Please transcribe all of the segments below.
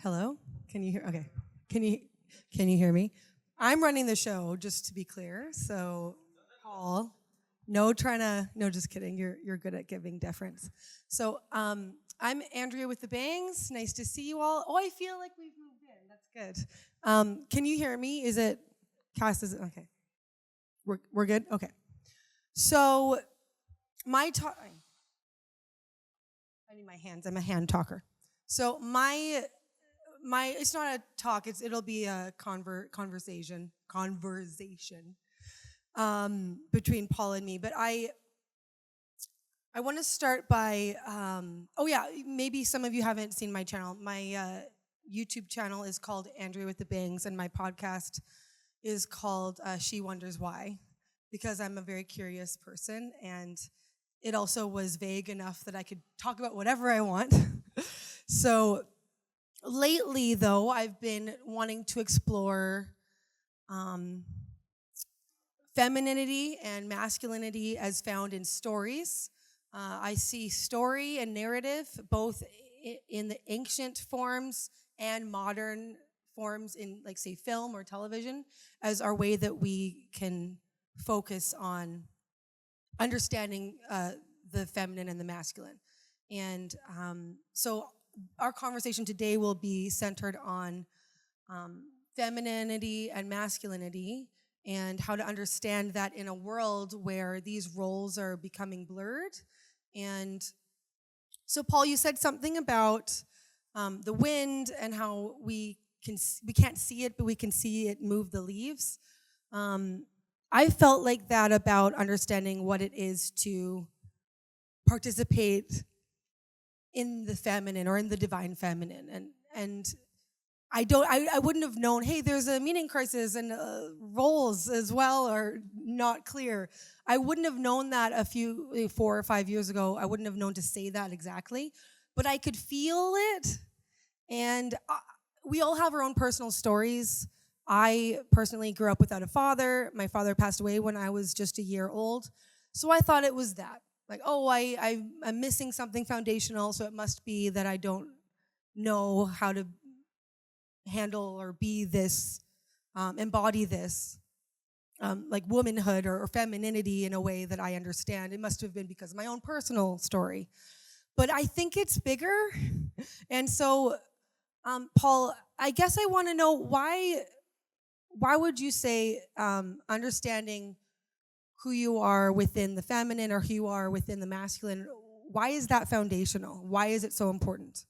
Hello? Can you hear? Okay. Can you hear me? I'm running the show, just to be clear. So, Paul, no, just kidding. You're good at giving deference. So, I'm Andrea with the Bangs. Nice to see you all. Oh, I feel like we've moved in. That's good. Can you hear me? Is it cast? Is it okay? We're good. Okay. So, my talk. I need my hands. I'm a hand talker. So my it's not a talk. It'll be a conversation between Paul and me. But I want to start by maybe some of you haven't seen my channel. My YouTube channel is called Andrea with the Bangs, and my podcast is called She Wonders Why, because I'm a very curious person, and it also was vague enough that I could talk about whatever I want. So lately, though, I've been wanting to explore femininity and masculinity as found in stories. I see story and narrative both in the ancient forms and modern forms in, like, say, film or television, as our way that we can focus on understanding the feminine and the masculine. And so our conversation today will be centered on femininity and masculinity and how to understand that in a world where these roles are becoming blurred. And so, Paul, you said something about the wind and how we can't see it, but we can see it move the leaves. I felt like that about understanding what it is to participate in the feminine or in the divine feminine, and I wouldn't have known, hey, there's a meaning crisis and roles as well are not clear. I wouldn't have known that 4 or 5 years ago. I wouldn't have known to say that exactly, but I could feel it. And we all have our own personal stories. I personally grew up without a father. My father passed away when I was just a year old. So I thought it was that. Like, I'm missing something foundational, so it must be that I don't know how to handle or be this, embody this, like womanhood or femininity in a way that I understand. It must have been because of my own personal story. But I think it's bigger. And so, Paul, I guess I want to know why would you say understanding who you are within the feminine or who you are within the masculine, why is that foundational? Why is it so important?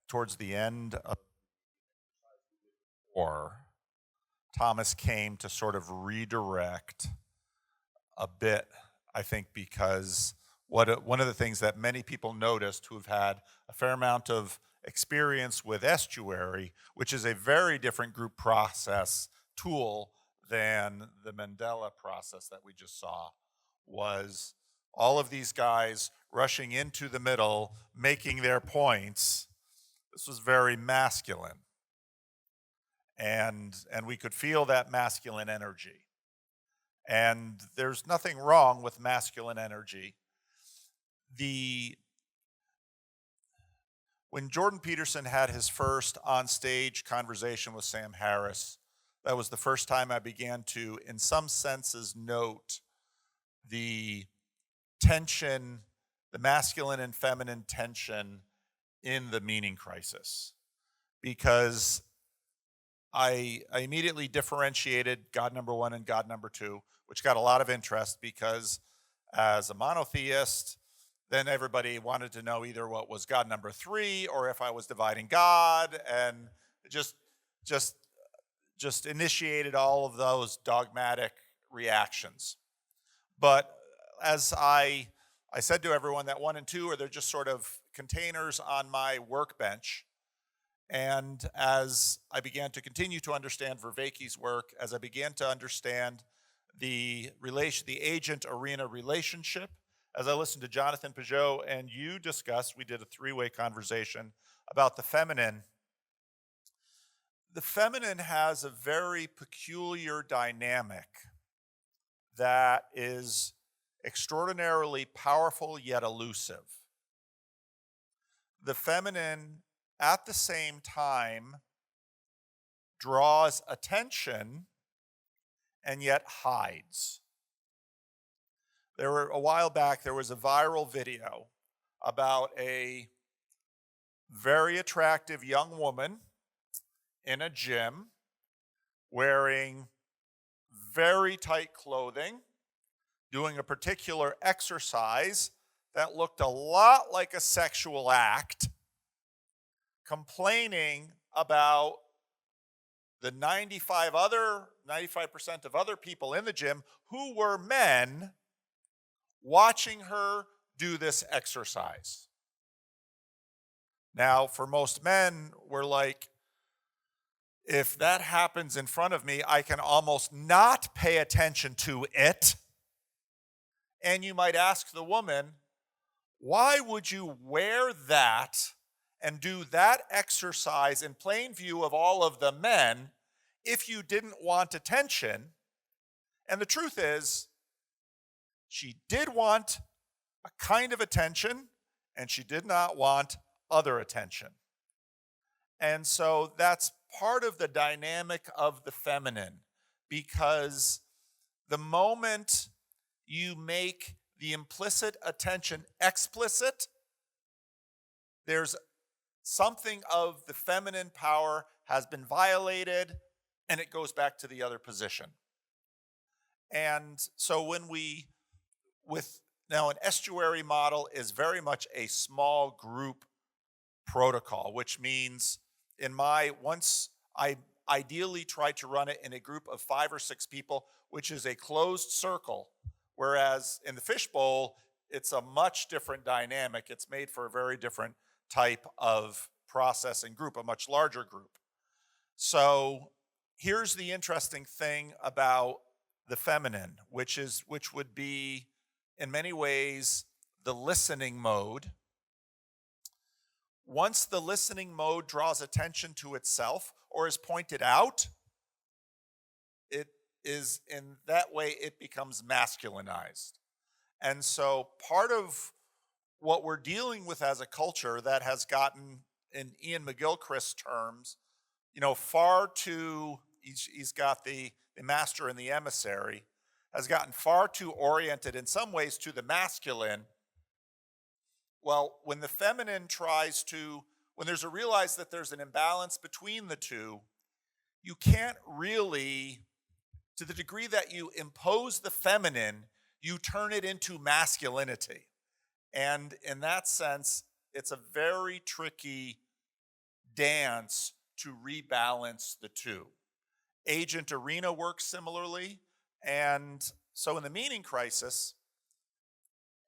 Towards the end of the war, Thomas came to sort of redirect a bit, I think, because one of the things that many people noticed who've had a fair amount of experience with estuary, which is a very different group process tool than the Mandela process that we just saw, was all of these guys rushing into the middle, making their points. This was very masculine. And we could feel that masculine energy. And there's nothing wrong with masculine energy. When Jordan Peterson had his first on-stage conversation with Sam Harris, that was the first time I began to, in some senses, note the tension, the masculine and feminine tension in the meaning crisis. Because I immediately differentiated God number one and God number two, which got a lot of interest because as a monotheist, then everybody wanted to know either what was God number three or if I was dividing God, and just initiated all of those dogmatic reactions. But as I said to everyone that one and two they're just sort of containers on my workbench. And as I began to continue to understand Vervaeke's work, as I began to understand the agent-arena relationship, as I listened to Jonathan Peugeot and you discuss, we did a three-way conversation about the feminine. The feminine has a very peculiar dynamic that is extraordinarily powerful yet elusive. The feminine, at the same time, draws attention and yet hides. A while back, there was a viral video about a very attractive young woman in a gym wearing very tight clothing, doing a particular exercise that looked a lot like a sexual act, complaining about the 95% of other people in the gym who were men watching her do this exercise. Now, for most men, we're like, if that happens in front of me, I can almost not pay attention to it. And you might ask the woman, why would you wear that and do that exercise in plain view of all of the men if you didn't want attention? And the truth is, she did want a kind of attention, and she did not want other attention. And so that's part of the dynamic of the feminine, because the moment you make the implicit attention explicit, there's something of the feminine power has been violated, and it goes back to the other position. And so now an estuary model is very much a small group protocol, which means once I ideally try to run it in a group of 5 or 6 people, which is a closed circle, whereas in the fishbowl, it's a much different dynamic. It's made for a very different type of process and group, a much larger group. So here's the interesting thing about the feminine, which would be in many ways the listening mode. Once the listening mode draws attention to itself or is pointed out, it is in that way it becomes masculinized. And so part of what we're dealing with as a culture that has gotten, in Ian McGilchrist's terms, far too, he's got the master and the emissary, has gotten far too oriented in some ways to the masculine. Well, when the feminine when there's realize that there's an imbalance between the two, you can't really, to the degree that you impose the feminine, you turn it into masculinity. And in that sense, it's a very tricky dance to rebalance the two. Agent Arena works similarly. And so in the meaning crisis,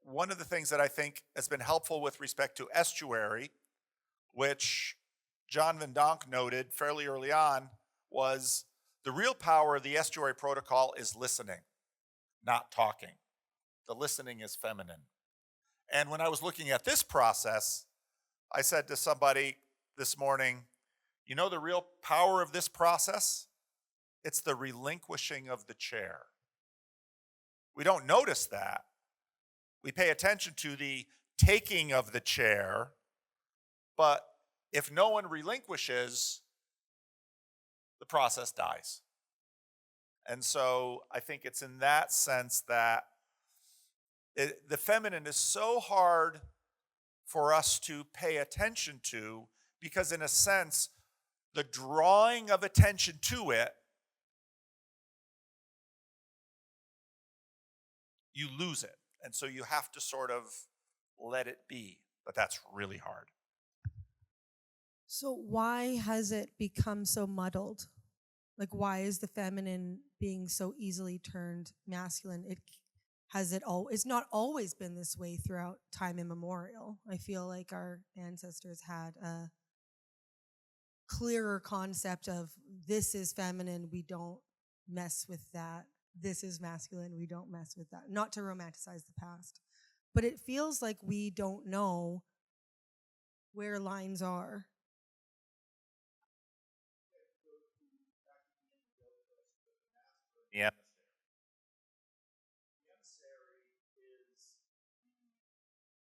one of the things that I think has been helpful with respect to estuary, which John Van Donk noted fairly early on, was the real power of the estuary protocol is listening, not talking. The listening is feminine. And when I was looking at this process, I said to somebody this morning, the real power of this process? It's the relinquishing of the chair. We don't notice that. We pay attention to the taking of the chair, but if no one relinquishes, the process dies. And so I think it's in that sense that the feminine is so hard for us to pay attention to, because in a sense, the drawing of attention to it, you lose it. And so you have to sort of let it be. But that's really hard. So why has it become so muddled? Like, why is the feminine being so easily turned masculine? It's not always been this way throughout time immemorial. I feel like our ancestors had a clearer concept of this is feminine, we don't mess with that. This is masculine, we don't mess with that. Not to romanticize the past, but it feels like we don't know where lines are. Yeah.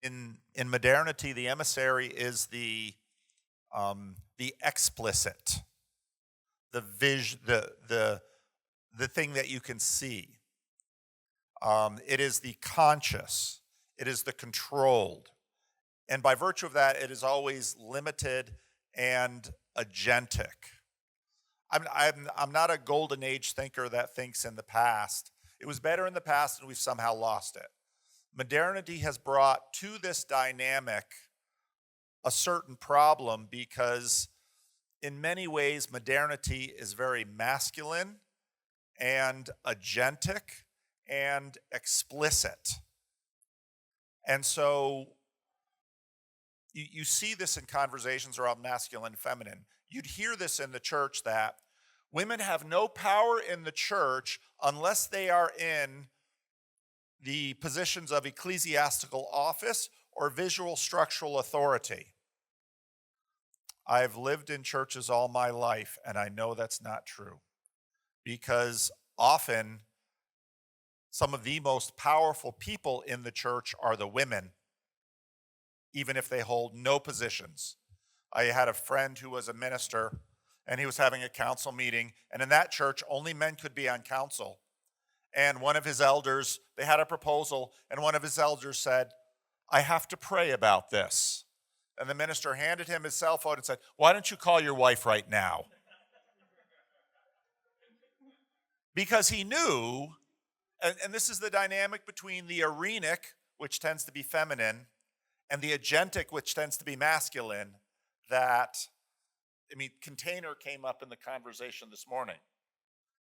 In modernity, the emissary is the explicit, the thing that you can see. It is the conscious. It is the controlled. And by virtue of that, it is always limited and agentic. I'm not a golden age thinker that thinks in the past. It was better in the past and we've somehow lost it. Modernity has brought to this dynamic a certain problem because in many ways modernity is very masculine and agentic and explicit. And so you see this in conversations around masculine and feminine. You'd hear this in the church that women have no power in the church unless they are in the positions of ecclesiastical office or visual structural authority. I've lived in churches all my life, and I know that's not true because often some of the most powerful people in the church are the women, even if they hold no positions. I had a friend who was a minister, and he was having a council meeting, and in that church, only men could be on council. And one of his elders, they had a proposal, and one of his elders said, I have to pray about this. And the minister handed him his cell phone and said, why don't you call your wife right now? Because he knew, and this is the dynamic between the arenic, which tends to be feminine, and the agentic, which tends to be masculine, container came up in the conversation this morning.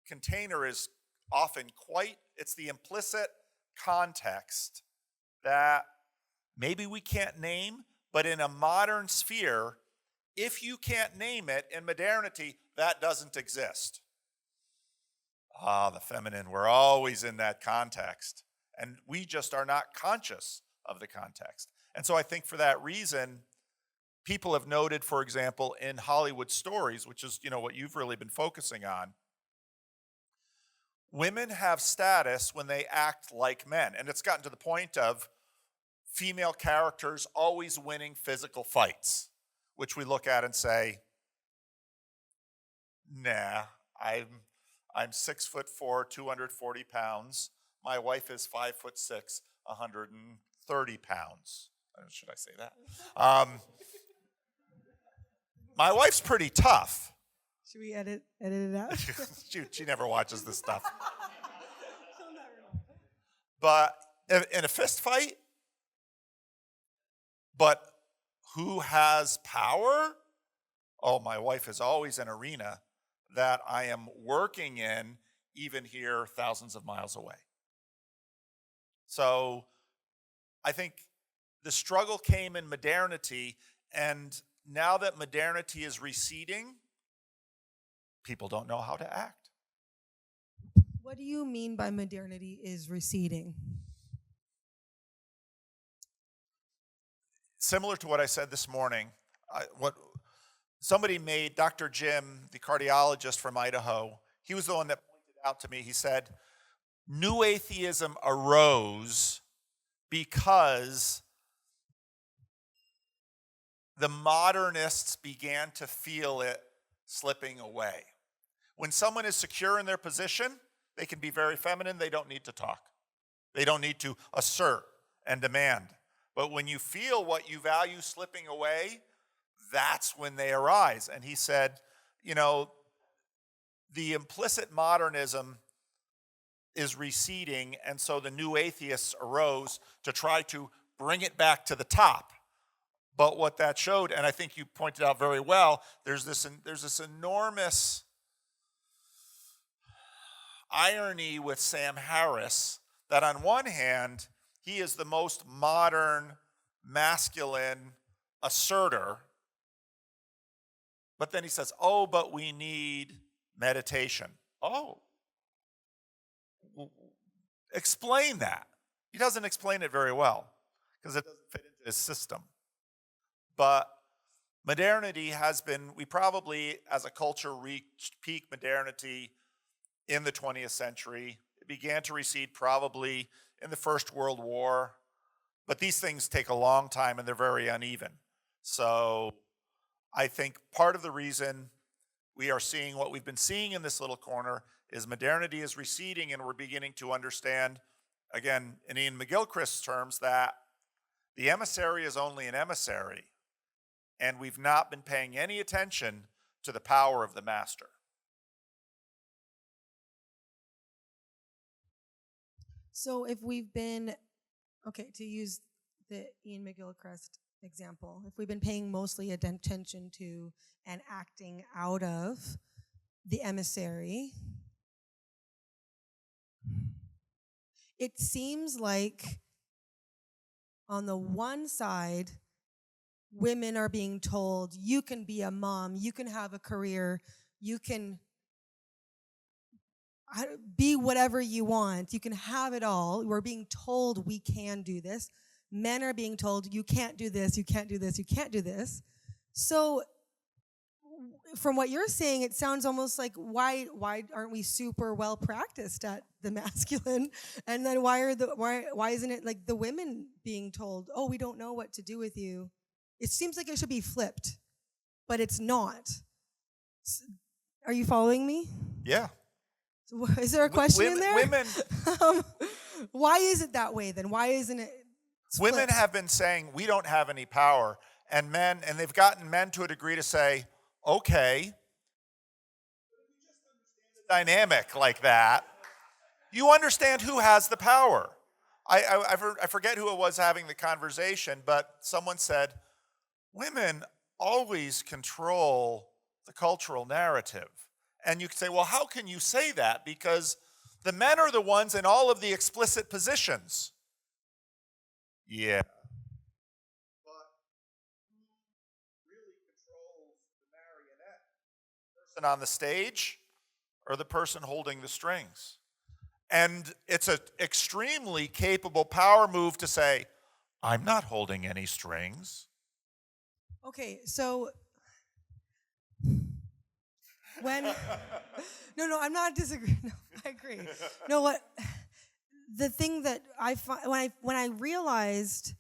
Container is often it's the implicit context that maybe we can't name, but in a modern sphere, if you can't name it in modernity, that doesn't exist. The feminine, we're always in that context, and we just are not conscious of the context. And so I think for that reason, people have noted, for example, in Hollywood stories, which is, what you've really been focusing on, women have status when they act like men. And it's gotten to the point of female characters always winning physical fights, which we look at and say, nah, I'm 6'4", 240 pounds. My wife is 5'6", 130 pounds. Should I say that? My wife's pretty tough. Should we edit it out? She never watches this stuff. But in a fist fight, but who has power? Oh, my wife is always an arena that I am working in, even here thousands of miles away. So I think the struggle came in modernity, and now that modernity is receding, people don't know how to act. What do you mean by modernity is receding? Similar to what I said this morning, somebody made, Dr. Jim, the cardiologist from Idaho, he was the one that pointed out to me, he said, New atheism arose because the modernists began to feel it slipping away. When someone is secure in their position, they can be very feminine, they don't need to talk. They don't need to assert and demand. But when you feel what you value slipping away, that's when they arise. And he said, the implicit modernism is receding, and so the new atheists arose to try to bring it back to the top. But what that showed, and I think you pointed out very well, there's this enormous irony with Sam Harris that on one hand, he is the most modern, masculine asserter, but then he says, oh, but we need meditation. Oh, explain that. He doesn't explain it very well because it doesn't fit into his system. But modernity has been, we probably as a culture reached peak modernity in the 20th century. It began to recede probably in the First World War. But these things take a long time and they're very uneven. So I think part of the reason we are seeing what we've been seeing in this little corner is modernity is receding, and we're beginning to understand, again, in Ian McGilchrist's terms, that the emissary is only an emissary, and we've not been paying any attention to the power of the master. So if we've been, okay, to use the Ian McGilchrist example, if we've been paying mostly attention to and acting out of the emissary, it seems like on the one side, women are being told, you can be a mom, you can have a career, you can be whatever you want, you can have it all. We're being told we can do this. Men are being told, you can't do this, you can't do this, you can't do this. So from what you're saying, it sounds almost like why aren't we super well practiced at the masculine? And then why isn't it like the women being told, oh, we don't know what to do with you? It seems like it should be flipped, but it's not. Are you following me? Yeah. So is there a question in there? Women. Why is it that way then? Why isn't it split? Women have been saying we don't have any power, and they've gotten men to a degree to say, okay, dynamic like that, you understand who has the power. I forget who it was having the conversation, but someone said, women always control the cultural narrative. And you could say, well, how can you say that? Because the men are the ones in all of the explicit positions. Yeah. But who really controls the marionette? The person on the stage or the person holding the strings? And it's an extremely capable power move to say, I'm not holding any strings. Okay, so when no, I'm not disagreeing. No, I agree. No, what the thing that I find when I realized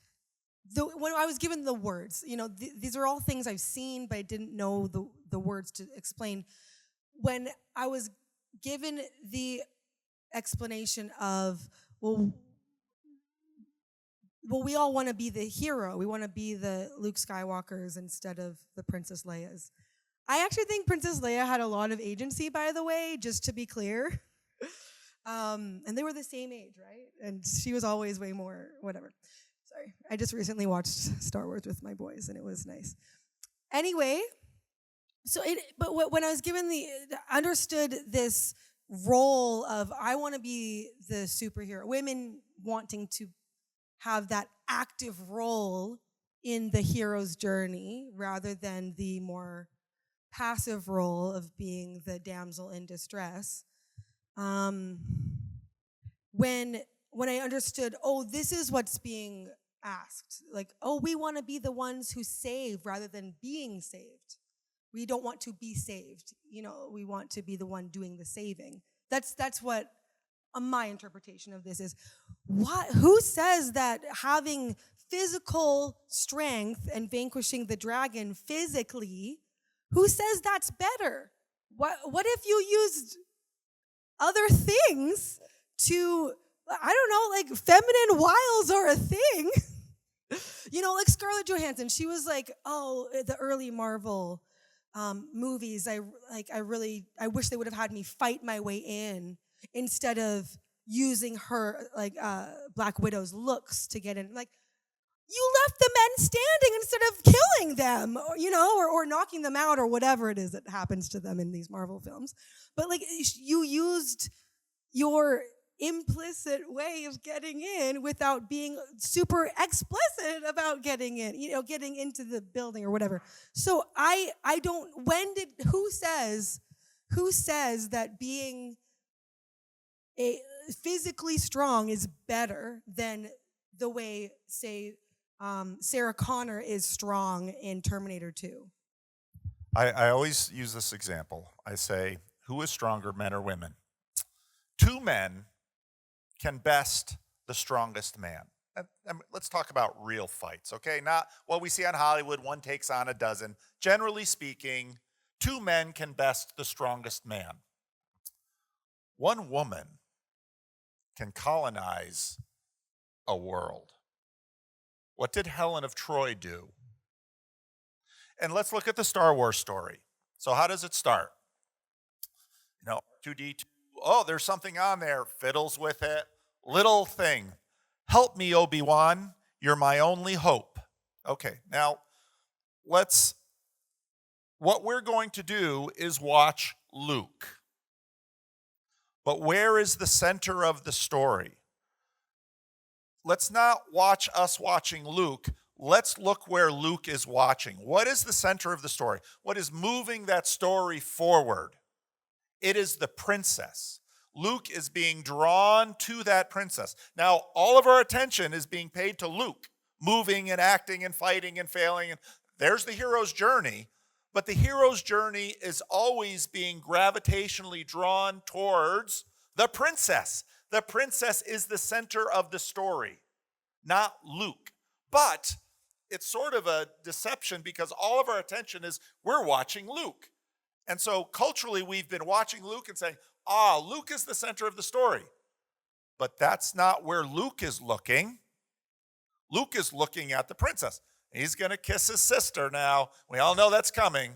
when I was given the words, these are all things I've seen, but I didn't know the words to explain. When I was given the explanation of well, we all want to be the hero. We want to be the Luke Skywalkers instead of the Princess Leias. I actually think Princess Leia had a lot of agency, by the way, just to be clear. And they were the same age, right? And she was always way more, whatever. Sorry. I just recently watched Star Wars with my boys, and it was nice. Anyway, but when I was given understood this role of I want to be the superhero, women wanting to have that active role in the hero's journey rather than the more passive role of being the damsel in distress. When I understood, oh, this is what's being asked. Like, oh, we want to be the ones who save rather than being saved. We don't want to be saved. We want to be the one doing the saving. That's what my interpretation of this is. Who says that having physical strength and vanquishing the dragon physically, who says that's better? What if you used other things to, I don't know, like feminine wiles are a thing. Like Scarlett Johansson, she was like, oh, the early Marvel movies, I wish they would have had me fight my way in instead of using her Black Widow's looks to get in. Like, you left the men standing instead of killing them, or knocking them out or whatever it is that happens to them in these Marvel films. But like, you used your implicit way of getting in without being super explicit about getting in, getting into the building or whatever. So I don't, who says that being physically strong is better than the way, say, Sarah Connor is strong in Terminator 2? I always use this example. I say, who is stronger, men or women? Two men can best the strongest man. let's talk about real fights, okay? Not what we see on Hollywood, one takes on a dozen. Generally speaking, two men can best the strongest man. One woman can colonize a world. What did Helen of Troy do? And let's look at the Star Wars story. So how does it start? 2D2, oh, there's something on there, fiddles with it, little thing. Help me, Obi-Wan, you're my only hope. Okay, now what we're going to do is watch Luke. But where is the center of the story? Let's not watch us watching Luke. Let's look where Luke is watching. What is the center of the story? What is moving that story forward? It is the princess. Luke is being drawn to that princess. Now, all of our attention is being paid to Luke, moving and acting and fighting and failing. And there's the hero's journey. But the hero's journey is always being gravitationally drawn towards the princess. The princess is the center of the story, not Luke. But it's sort of a deception because all of our attention is we're watching Luke. And so culturally, we've been watching Luke and saying, Luke is the center of the story. But that's not where Luke is looking. Luke is looking at the princess. He's going to kiss his sister now. We all know that's coming.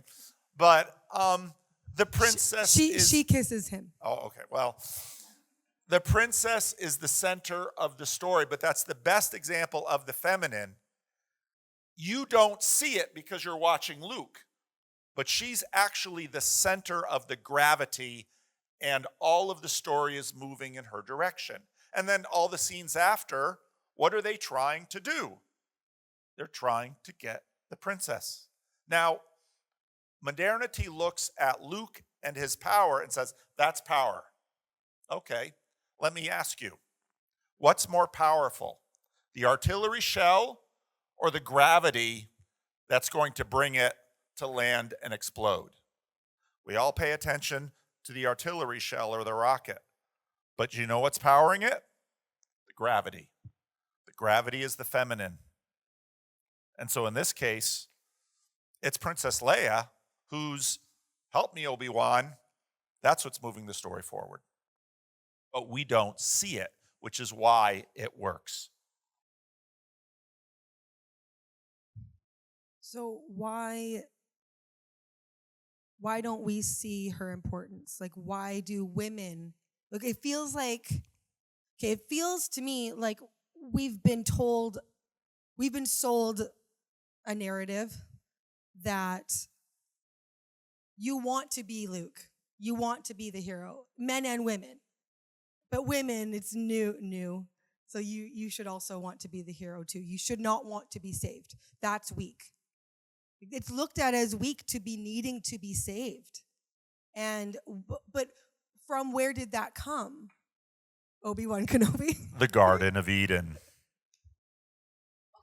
But the princess she kisses him. Oh, okay. Well, the princess is the center of the story, but that's the best example of the feminine. You don't see it because you're watching Luke, but she's actually the center of the gravity, and all of the story is moving in her direction. And then all the scenes after, what are they trying to do? They're trying to get the princess. Now, modernity looks at Luke and his power and says, that's power. Okay, let me ask you, what's more powerful, the artillery shell or the gravity that's going to bring it to land and explode? We all pay attention to the artillery shell or the rocket, but you know what's powering it? The gravity. The gravity is the feminine. And so in this case, it's Princess Leia who's, help me, Obi-Wan. That's what's moving the story forward. But we don't see it, which is why it works. So why don't we see her importance? Like, why do women, look, it feels to me like we've been sold a narrative that you want to be Luke. You want to be the hero, men and women. But women, it's new. So you should also want to be the hero too. You should not want to be saved. That's weak. It's looked at as weak to be needing to be saved. But from where did that come? Obi-Wan Kenobi? The Garden of Eden.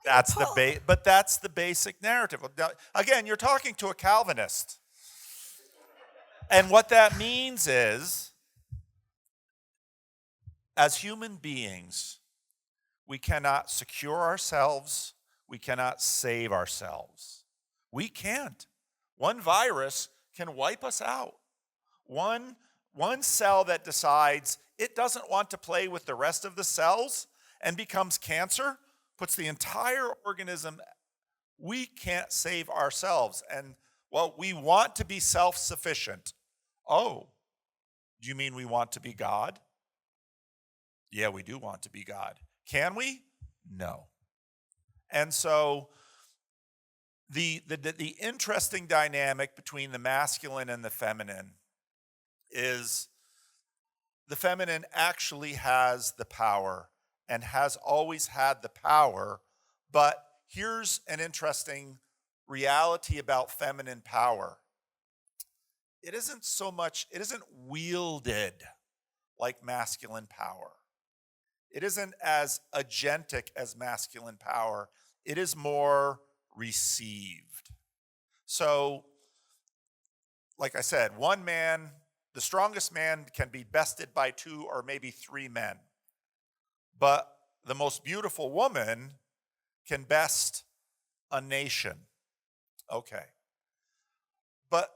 That's the basic narrative. Now, again, you're talking to a Calvinist. And what that means is, as human beings, we cannot secure ourselves. We cannot save ourselves. We can't. One virus can wipe us out. One cell that decides it doesn't want to play with the rest of the cells and becomes cancer, puts the entire organism, we can't save ourselves. And, well, we want to be self-sufficient. Oh, do you mean we want to be God? Yeah, we do want to be God. Can we? No. And so the interesting dynamic between the masculine and the feminine is the feminine actually has the power and has always had the power, but here's an interesting reality about feminine power. It isn't wielded like masculine power. It isn't as agentic as masculine power. It is more received. So, like I said, one man, the strongest man can be bested by two or maybe three men. But the most beautiful woman can best a nation. Okay. But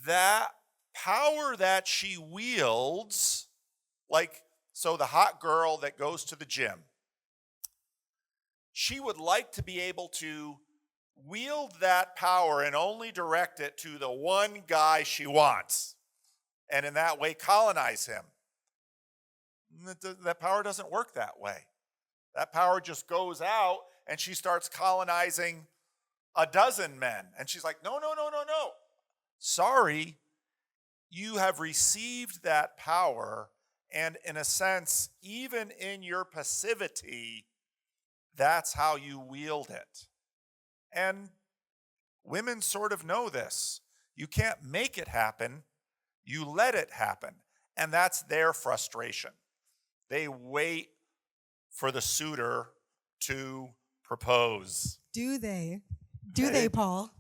that power that she wields, like, so the hot girl that goes to the gym, she would like to be able to wield that power and only direct it to the one guy she wants, and in that way colonize him. That power doesn't work that way. That power just goes out and she starts colonizing a dozen men. And she's like, no, no, no, no, no. Sorry, you have received that power. And in a sense, even in your passivity, that's how you wield it. And women sort of know this. You can't make it happen, you let it happen. And that's their frustration. They wait for the suitor to propose. Do they? Do they, Paul?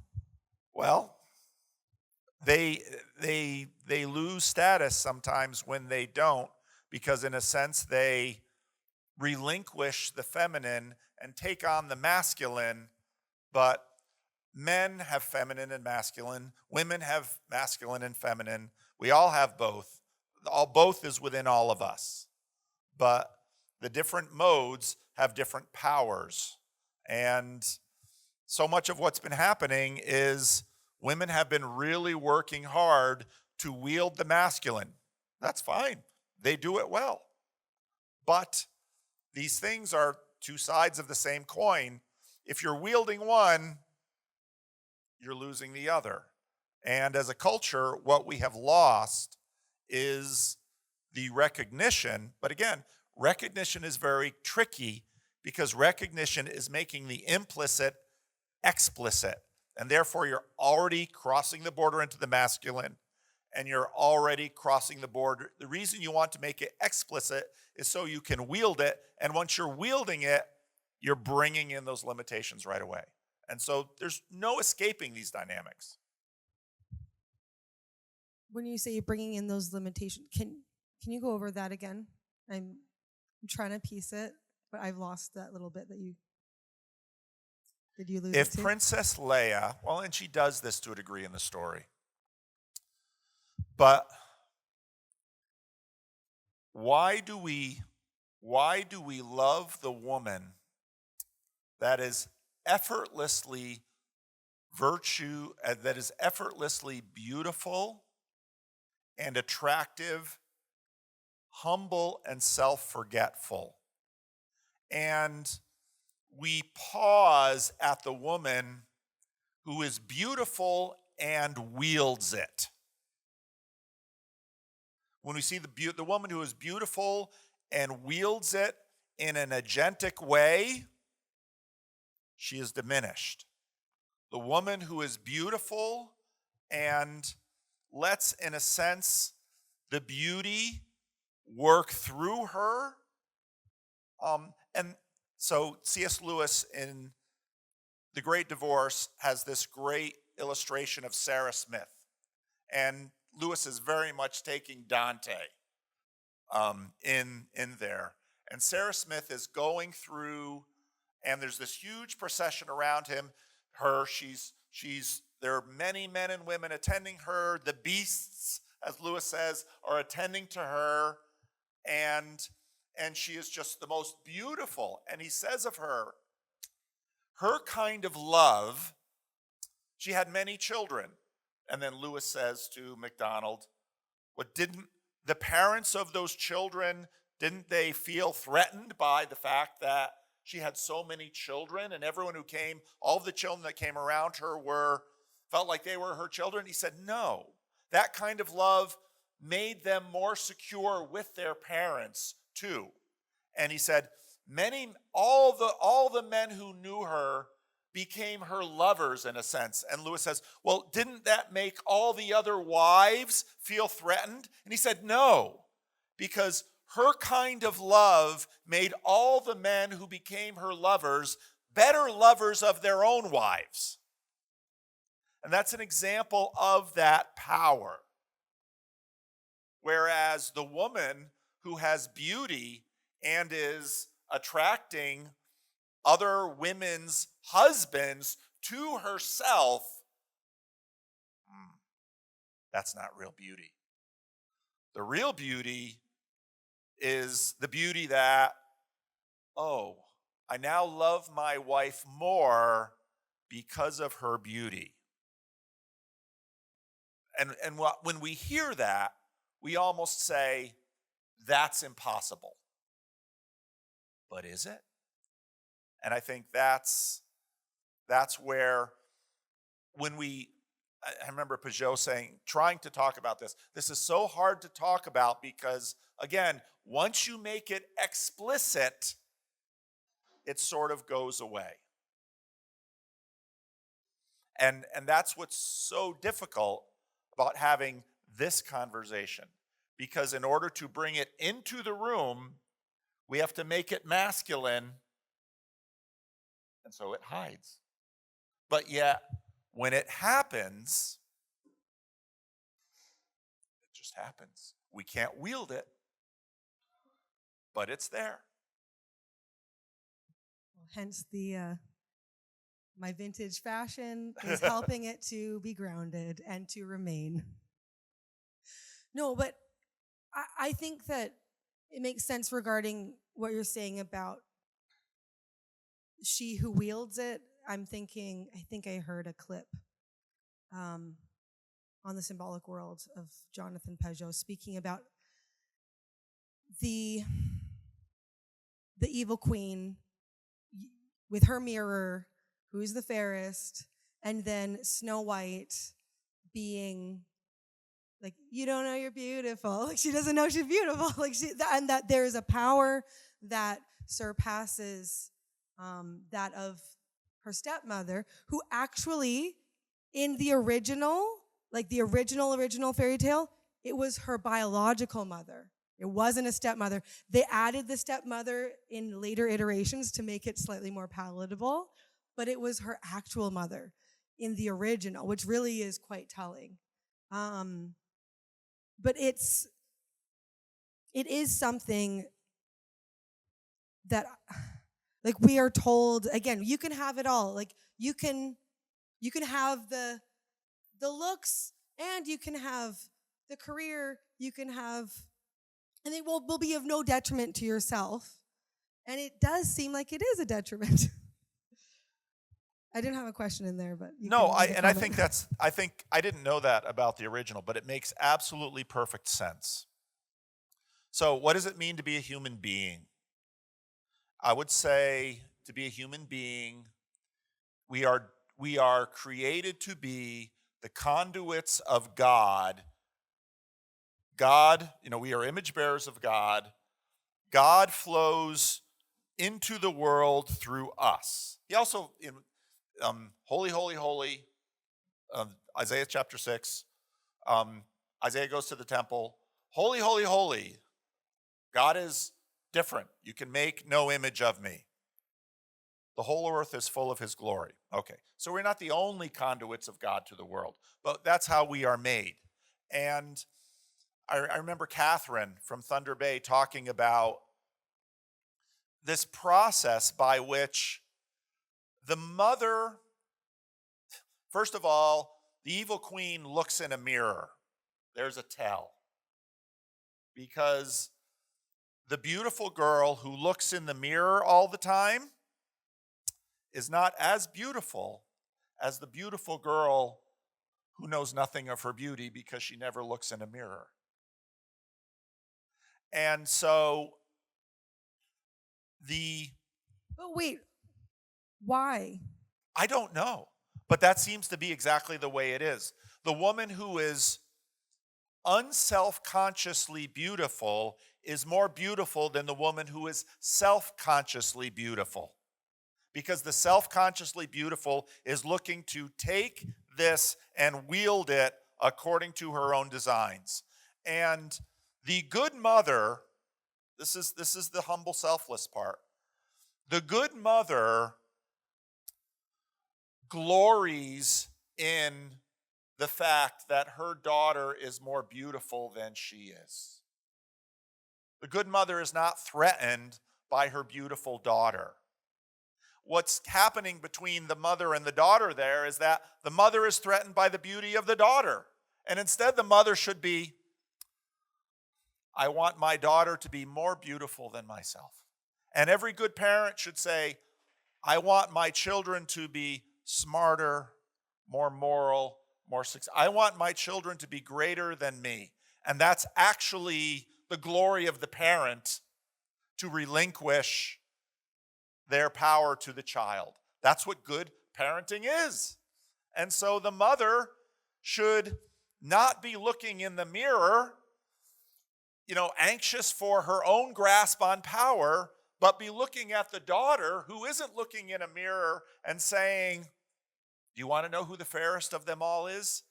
Well, they lose status sometimes when they don't, because in a sense they relinquish the feminine and take on the masculine. But men have feminine and masculine, women have masculine and feminine. We all have both. Both is within all of us. But the different modes have different powers. And so much of what's been happening is women have been really working hard to wield the masculine. That's fine. They do it well. But these things are two sides of the same coin. If you're wielding one, you're losing the other. And as a culture, what we have lost is the recognition. But again, recognition is very tricky because recognition is making the implicit explicit. And therefore, you're already crossing the border into the masculine, and you're already crossing the border. The reason you want to make it explicit is so you can wield it. And once you're wielding it, you're bringing in those limitations right away. And so there's no escaping these dynamics. When you say bringing in those limitations, can you go over that again? I'm trying to piece it, but I've lost that little bit that you... Did you lose it If too? Princess Leia, well, and she does this to a degree in the story, but why do we love the woman that is effortlessly that is effortlessly beautiful and attractive, humble and self-forgetful? And we pause at the woman who is beautiful and wields it. When we see the woman who is beautiful and wields it in an agentic way, she is diminished. The woman who is beautiful and lets, in a sense, the beauty work through her. And so C.S. Lewis in The Great Divorce has this great illustration of Sarah Smith. And Lewis is very much taking Dante in there. And Sarah Smith is going through, and there's this huge procession around him. There are many men and women attending her. The beasts, as Lewis says, are attending to her. And she is just the most beautiful. And he says of her kind of love, she had many children. And then Lewis says to MacDonald, didn't the parents of those children, didn't they feel threatened by the fact that she had so many children, and everyone who came, all of the children that came around her felt like they were her children? He said, no, that kind of love made them more secure with their parents too. And he said, all the men who knew her became her lovers in a sense. And Lewis says, well, didn't that make all the other wives feel threatened? And he said, no, because her kind of love made all the men who became her lovers better lovers of their own wives. And that's an example of that power. Whereas the woman who has beauty and is attracting other women's husbands to herself, that's not real beauty. The real beauty is the beauty that, oh, I now love my wife more because of her beauty. And when we hear that, we almost say, that's impossible. But is it? And I think that's where, when I remember Peugeot saying, trying to talk about this is so hard to talk about because, again, once you make it explicit, it sort of goes away. And that's what's so difficult about having this conversation. Because in order to bring it into the room, we have to make it masculine, and so it hides. But yet, when it happens, it just happens. We can't wield it, but it's there. Hence my vintage fashion is helping it to be grounded and to remain. No, but I think that it makes sense regarding what you're saying about she who wields it. I think I heard a clip on the Symbolic World of Jonathan Peugeot speaking about the evil queen with her mirror, who's the fairest, and then Snow White being like, you don't know you're beautiful. Like, she doesn't know she's beautiful. Like, and that there is a power that surpasses that of her stepmother, who actually, in the original, like the original fairy tale, it was her biological mother. It wasn't a stepmother. They added the stepmother in later iterations to make it slightly more palatable, but it was her actual mother in the original, which really is quite telling. But it is something that, like, we are told, again, you can have it all. Like, you can have the looks, and you can have the career, you can have, and it will be of no detriment to yourself. And it does seem like it is a detriment. I didn't have a question in there, but I think I didn't know that about the original, but it makes absolutely perfect sense. So, what does it mean to be a human being? I would say, to be a human being, we are created to be the conduits of God. God, we are image bearers of God. God flows into the world through us. He also, holy, holy, holy, Isaiah chapter 6, Isaiah goes to the temple, holy, holy, holy. God is different. You can make no image of me. The whole earth is full of his glory. Okay, so we're not the only conduits of God to the world, but that's how we are made. And I remember Catherine from Thunder Bay talking about this process by which the mother, first of all, the evil queen looks in a mirror. There's a tell. Because the beautiful girl who looks in the mirror all the time is not as beautiful as the beautiful girl who knows nothing of her beauty because she never looks in a mirror. And so But wait, why? I don't know, but that seems to be exactly the way it is. The woman who is unself-consciously beautiful is more beautiful than the woman who is self-consciously beautiful. Because the self-consciously beautiful is looking to take this and wield it according to her own designs. And the good mother, this is the humble, selfless part. The good mother glories in the fact that her daughter is more beautiful than she is. The good mother is not threatened by her beautiful daughter. What's happening between the mother and the daughter there is that the mother is threatened by the beauty of the daughter. And instead, the mother should be, I want my daughter to be more beautiful than myself. And every good parent should say, I want my children to be smarter, more moral, more successful. I want my children to be greater than me. And that's actually the glory of the parent, to relinquish their power to the child. That's what good parenting is. And so the mother should not be looking in the mirror, anxious for her own grasp on power, but be looking at the daughter who isn't looking in a mirror and saying, do you want to know who the fairest of them all is?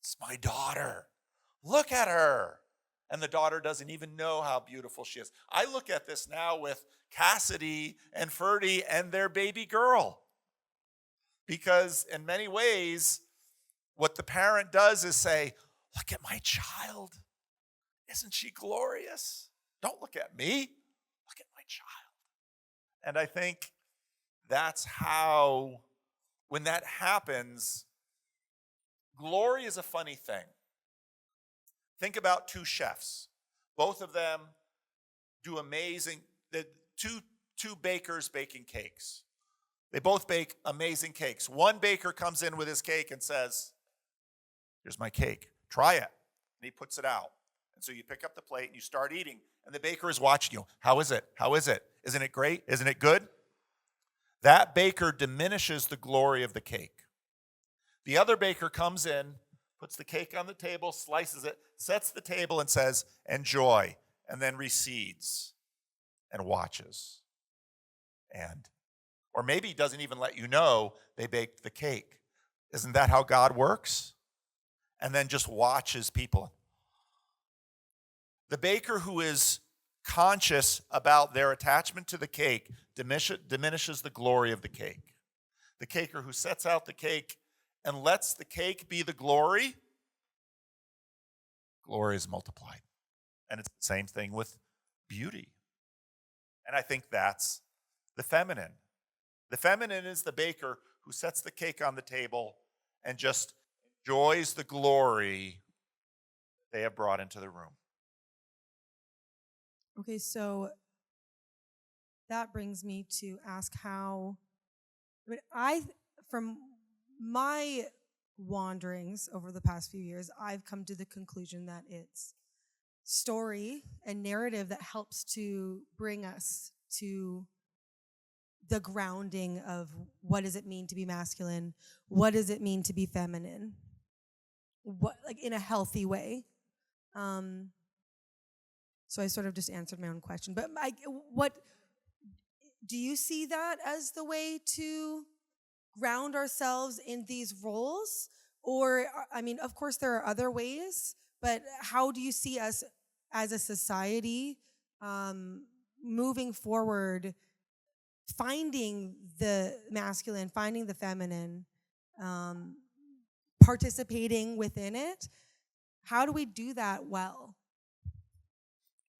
It's my daughter. Look at her. And the daughter doesn't even know how beautiful she is. I look at this now with Cassidy and Ferdy and their baby girl. Because in many ways, what the parent does is say, look at my child. Isn't she glorious? Don't look at me. Look at my child. And I think that's how, when that happens, glory is a funny thing. Think about two chefs. Both of them do amazing, two bakers baking cakes. They both bake amazing cakes. One baker comes in with his cake and says, here's my cake, try it. And he puts it out. And so you pick up the plate and you start eating. And the baker is watching you. How is it? How is it? Isn't it great? Isn't it good? That baker diminishes the glory of the cake. The other baker comes in, puts the cake on the table, slices it, sets the table and says, enjoy, and then recedes and watches. Or maybe he doesn't even let you know they baked the cake. Isn't that how God works? And then just watches people. The baker who is conscious about their attachment to the cake diminishes the glory of the cake. The baker who sets out the cake and lets the cake be the glory is multiplied. And it's the same thing with beauty. And I think that's the feminine. The feminine is the baker who sets the cake on the table and just enjoys the glory they have brought into the room. Okay, so that brings me to ask how, from my wanderings over the past few years, I've come to the conclusion that it's story and narrative that helps to bring us to the grounding of what does it mean to be masculine, what does it mean to be feminine, what, like, in a healthy way. So I sort of just answered my own question. But what do you see that as the way to ground ourselves in these roles? Or, of course there are other ways, but how do you see us as a society moving forward, finding the masculine, finding the feminine, participating within it? How do we do that well?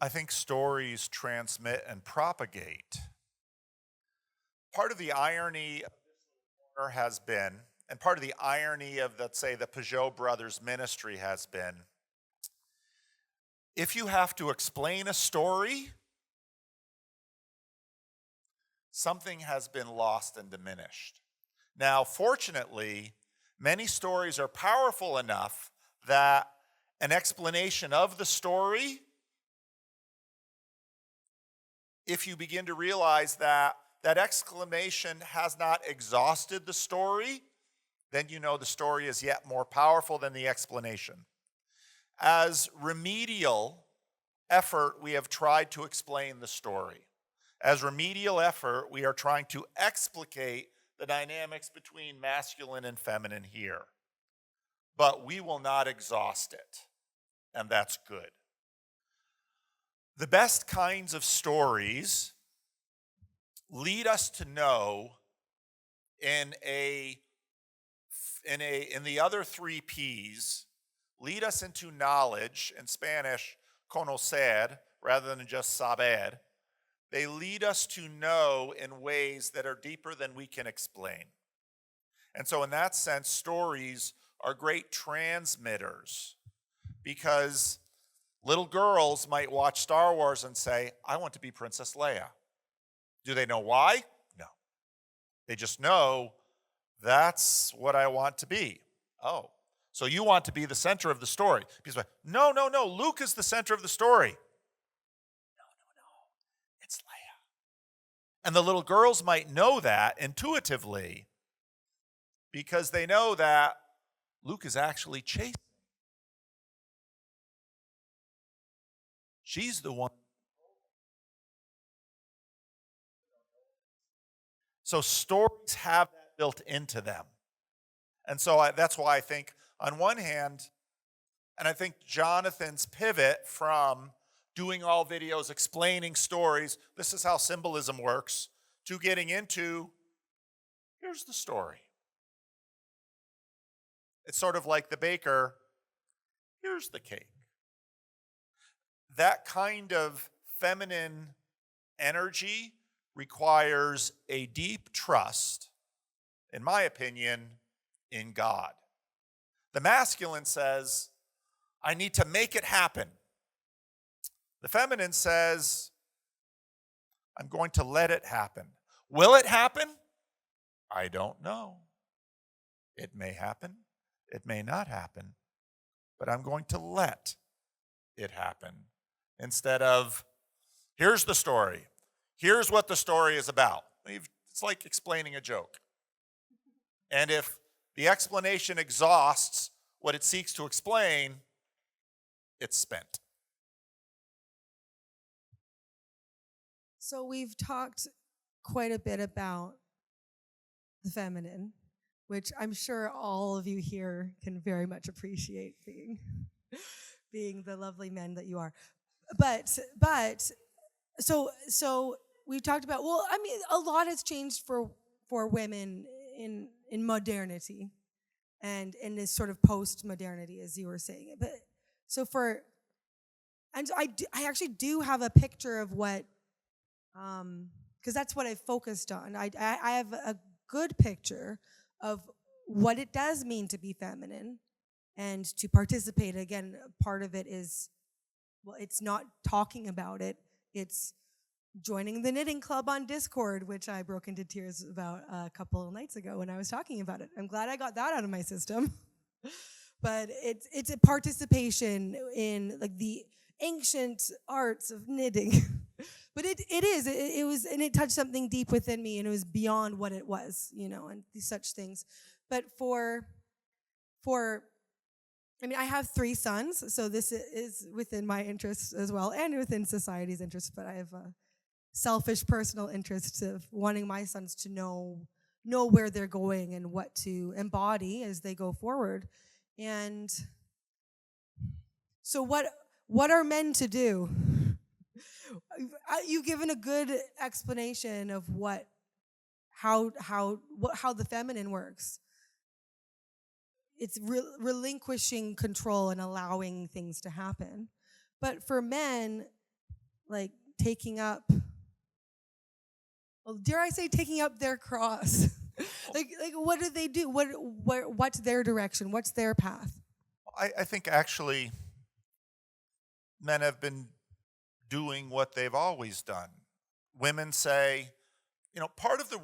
I think stories transmit and propagate. Part of the irony of this has been, and part of the irony of, let's say, the Peugeot brothers ministry has been, if you have to explain a story, something has been lost and diminished. Now, fortunately, many stories are powerful enough that an explanation of the story, if you begin to realize that that exclamation has not exhausted the story, then you know the story is yet more powerful than the explanation. As remedial effort, we have tried to explain the story. As remedial effort, we are trying to explicate the dynamics between masculine and feminine here. But we will not exhaust it, and that's good. The best kinds of stories lead us to know in the other three P's, lead us into knowledge, in Spanish, conocer, rather than just saber, They lead us to know in ways that are deeper than we can explain. And so in that sense, stories are great transmitters, because little girls might watch Star Wars and say, I want to be Princess Leia. Do they know why? No. They just know that's what I want to be. Oh, so you want to be the center of the story. People say, no, Luke is the center of the story. No, it's Leia. And the little girls might know that intuitively, because they know that Luke is actually chasing. She's the one. So stories have that built into them. And so that's why I think, on one hand, and I think Jonathan's pivot from doing all videos explaining stories, this is how symbolism works, to getting into, here's the story. It's sort of like the baker, here's the cake. That kind of feminine energy requires a deep trust, in my opinion, in God. The masculine says, I need to make it happen. The feminine says, I'm going to let it happen. Will it happen? I don't know. It may happen. It may not happen. But I'm going to let it happen. Instead of, here's the story. Here's what the story is about. It's like explaining a joke. And if the explanation exhausts what it seeks to explain, it's spent. So we've talked quite a bit about the feminine, which I'm sure all of you here can very much appreciate being the lovely men that you are. But so we've talked about, well, I mean, a lot has changed for women in modernity and in this sort of post-modernity, as you were saying. But so I actually do have a picture of what, because that's what I focused on. I have a good picture of what it does mean to be feminine and to participate. Again, part of it is, well, it's not talking about it. It's joining the knitting club on Discord, which I broke into tears about a couple of nights ago when I was talking about it. I'm glad I got that out of my system. But it's a participation in like the ancient arts of knitting. But it was, and it touched something deep within me, and it was beyond what it was, and such things. But I mean, I have 3 sons, so this is within my interests as well, and within society's interests, but I have a selfish personal interest of wanting my sons to know where they're going and what to embody as they go forward. And so what are men to do? You've given a good explanation of how the feminine works. It's relinquishing control and allowing things to happen. But for men, like taking up, well, dare I say, taking up their cross. like what do they do? What's their direction? What's their path? I think actually men have been doing what they've always done. Women say, part of the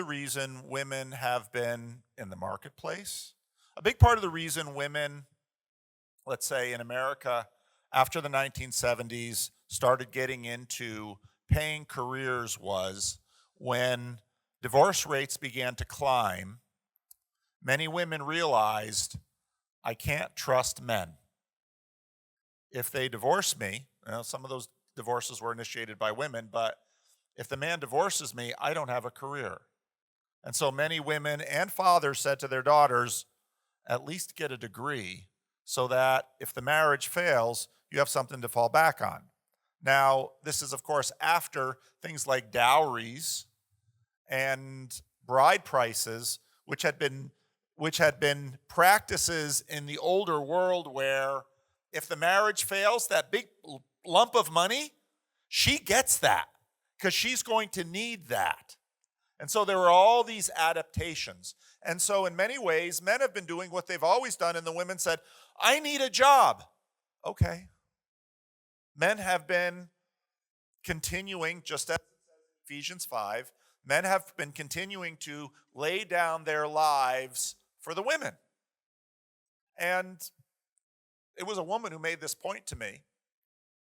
reason women have been in the marketplace, a big part of the reason women, let's say in America, after the 1970s, started getting into paying careers was when divorce rates began to climb. Many women realized, I can't trust men. If they divorce me, some of those divorces were initiated by women, but if the man divorces me, I don't have a career. And so many women and fathers said to their daughters, at least get a degree so that if the marriage fails, you have something to fall back on. Now, this is, of course, after things like dowries and bride prices, which had been practices in the older world where if the marriage fails, that big lump of money, she gets that because she's going to need that. And so there are all these adaptations. And so in many ways, men have been doing what they've always done, and the women said, I need a job. Okay. Men have been continuing, just as Ephesians 5, men have been continuing to lay down their lives for the women. And it was a woman who made this point to me.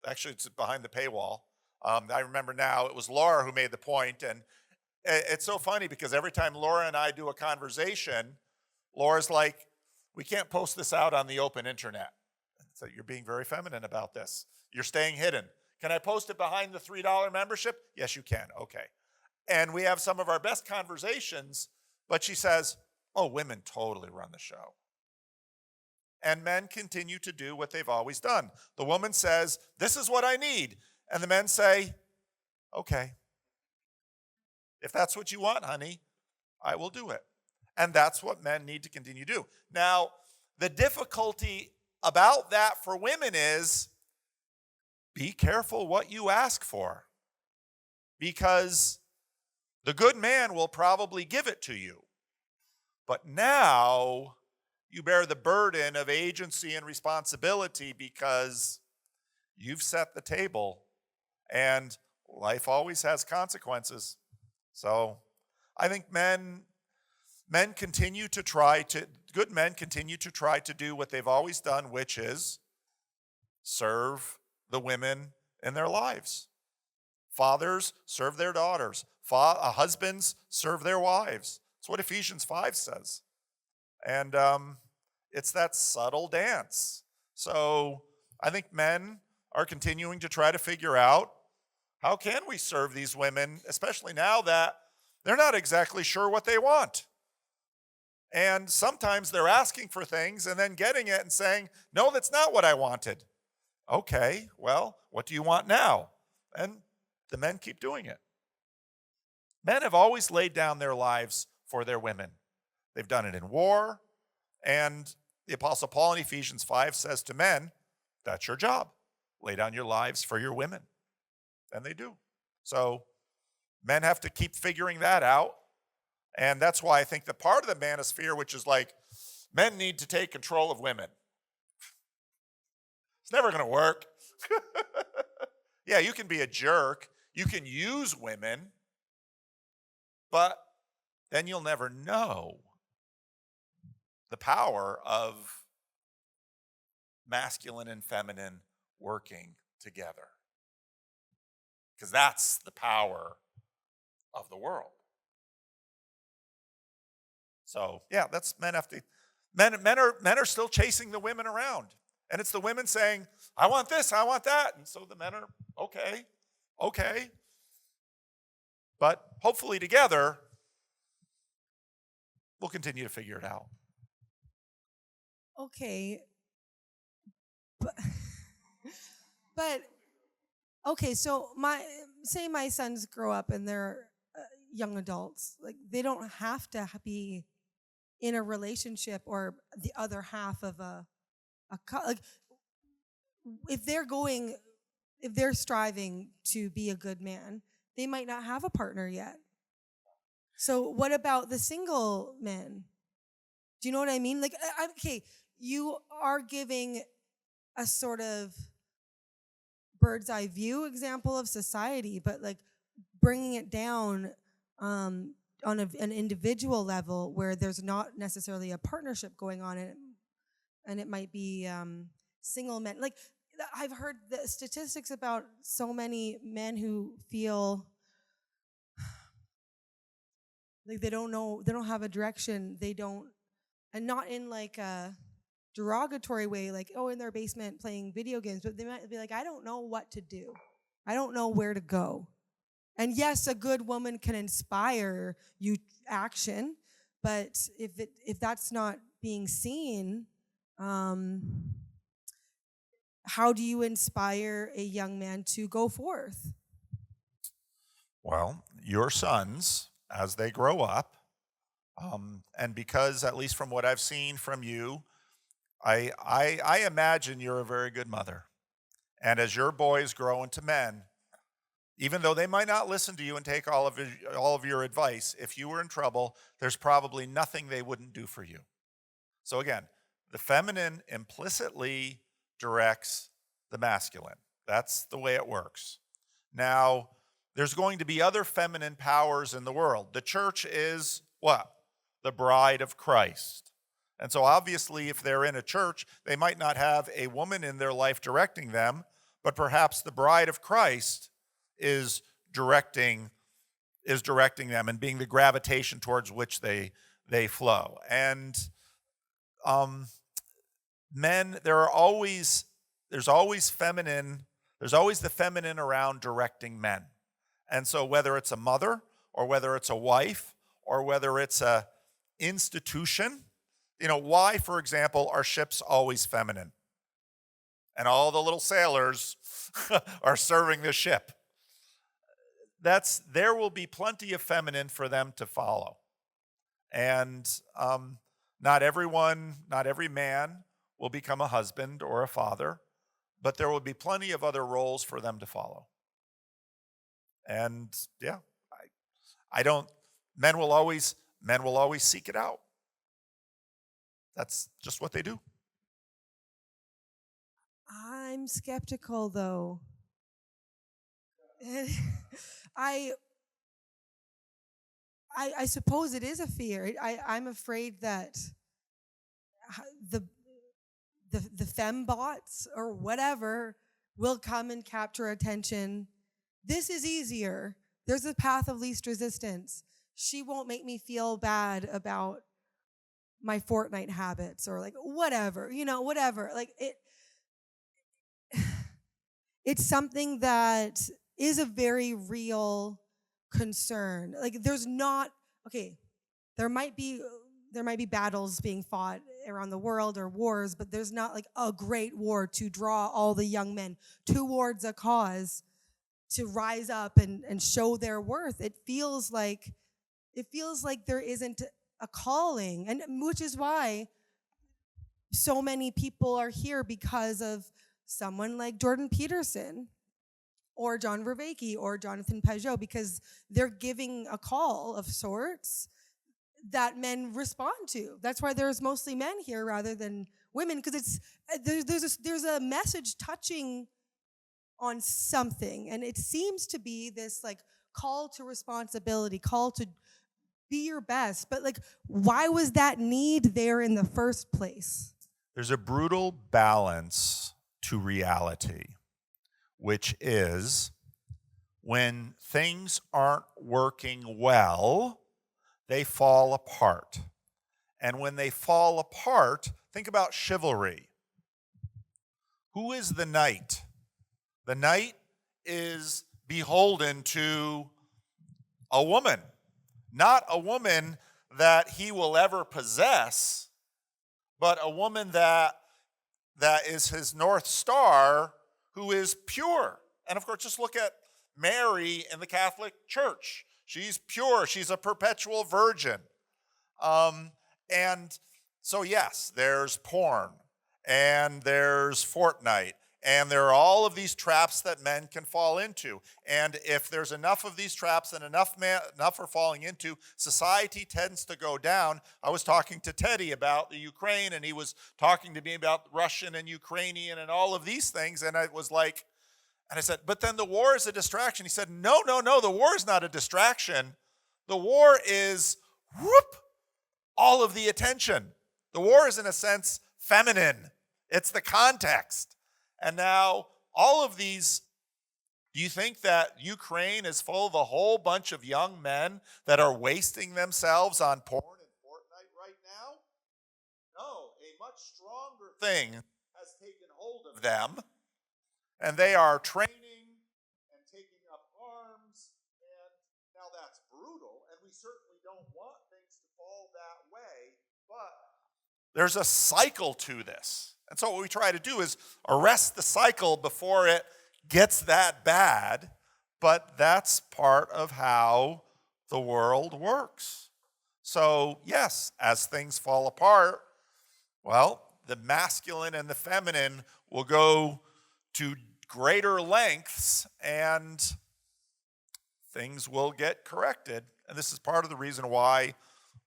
Actually, it's behind the paywall. I remember now, it was Laura who made the point, and it's so funny because every time Laura and I do a conversation, Laura's like, we can't post this out on the open internet. So you're being very feminine about this. You're staying hidden. Can I post it behind the $3 membership? Yes, you can. Okay. And we have some of our best conversations, but she says, oh, women totally run the show. And men continue to do what they've always done. The woman says, this is what I need. And the men say, okay. If that's what you want, honey, I will do it. And that's what men need to continue to do. Now, the difficulty about that for women is be careful what you ask for, because the good man will probably give it to you. But now you bear the burden of agency and responsibility because you've set the table, and life always has consequences. So I think good men continue to try to do what they've always done, which is serve the women in their lives. Fathers serve their daughters. Husbands serve their wives. That's what Ephesians 5 says. And it's that subtle dance. So I think men are continuing to try to figure out, how can we serve these women, especially now that they're not exactly sure what they want. And sometimes they're asking for things and then getting it and saying, no, that's not what I wanted. Okay, well, what do you want now? And the men keep doing it. Men have always laid down their lives for their women. They've done it in war. And the Apostle Paul in Ephesians 5 says to men, that's your job. Lay down your lives for your women. And they do. So men have to keep figuring that out. And that's why I think the part of the manosphere, which is like, men need to take control of women. It's never going to work. Yeah, you can be a jerk. You can use women. But then you'll never know the power of masculine and feminine working together. Because that's the power of the world. So yeah, men are still chasing the women around. And it's the women saying, I want this, I want that. And so the men are, okay. But hopefully together, we'll continue to figure it out. Okay. But okay, so my sons grow up and they're young adults. Like, they don't have to be in a relationship or the other half of like, if they're striving to be a good man, they might not have a partner yet. So what about the single men? Do you know what I mean? Like, okay, you are giving a sort of bird's eye view example of society, but like bringing it down on an individual level where there's not necessarily a partnership going on, and it might be single men. Like, I've heard the statistics about so many men who feel like they don't have a direction, and not in like a derogatory way, like, oh, in their basement playing video games, but they might be like, I don't know what to do. I don't know where to go. And yes, a good woman can inspire you action, but if that's not being seen, how do you inspire a young man to go forth? Well, your sons, as they grow up, and because, at least from what I've seen from you, I imagine you're a very good mother. And as your boys grow into men, even though they might not listen to you and take all of your advice, if you were in trouble, there's probably nothing they wouldn't do for you. So again, the feminine implicitly directs the masculine. That's the way it works. Now, there's going to be other feminine powers in the world. The church is what? The bride of Christ. And so obviously, if they're in a church, they might not have a woman in their life directing them, but perhaps the bride of Christ is directing them and being the gravitation towards which they flow. And men, there's always the feminine around directing men. And so whether it's a mother or whether it's a wife or whether it's a institution, why, for example, are ships always feminine? And all the little sailors are serving the ship. There will be plenty of feminine for them to follow. And not every man will become a husband or a father, but there will be plenty of other roles for them to follow. And yeah, men will always seek it out. That's just what they do. I'm skeptical, though. I suppose it is a fear. I'm afraid that the fembots or whatever will come and capture attention. This is easier. There's a path of least resistance. She won't make me feel bad about my Fortnite habits or whatever. It's something that is a very real concern. There might be battles being fought around the world or wars, but there's not a great war to draw all the young men towards a cause to rise up and show their worth. It feels like there isn't a calling, and which is why so many people are here, because of someone like Jordan Peterson or John Vervaeke or Jonathan Pajot, because they're giving a call of sorts that men respond to. That's why there's mostly men here rather than women, because there's a message touching on something, and it seems to be this call to responsibility, call to be your best. But why was that need there in the first place? There's a brutal balance to reality, which is when things aren't working well, they fall apart. And when they fall apart, think about chivalry. Who is the knight? The knight is beholden to a woman, not a woman that he will ever possess, but a woman that is his North Star, who is pure. And of course, just look at Mary in the Catholic Church. She's pure. She's a perpetual virgin. And so yes, there's porn, and there's Fortnite, and there are all of these traps that men can fall into. And if there's enough of these traps and enough are falling into, society tends to go down. I was talking to Teddy about the Ukraine, and he was talking to me about Russian and Ukrainian and all of these things. And I was like, and I said, but then the war is a distraction. He said, no, the war is not a distraction. The war is, all of the attention. The war is, in a sense, feminine. It's the context. And now all of these, do you think that Ukraine is full of a whole bunch of young men that are wasting themselves on porn and Fortnite right now? No, a much stronger thing has taken hold of them, and they are training and taking up arms, and now that's brutal, and we certainly don't want things to fall that way, but there's a cycle to this. And so what we try to do is arrest the cycle before it gets that bad, but that's part of how the world works. So yes, as things fall apart, well, the masculine and the feminine will go to greater lengths, and things will get corrected. And this is part of the reason why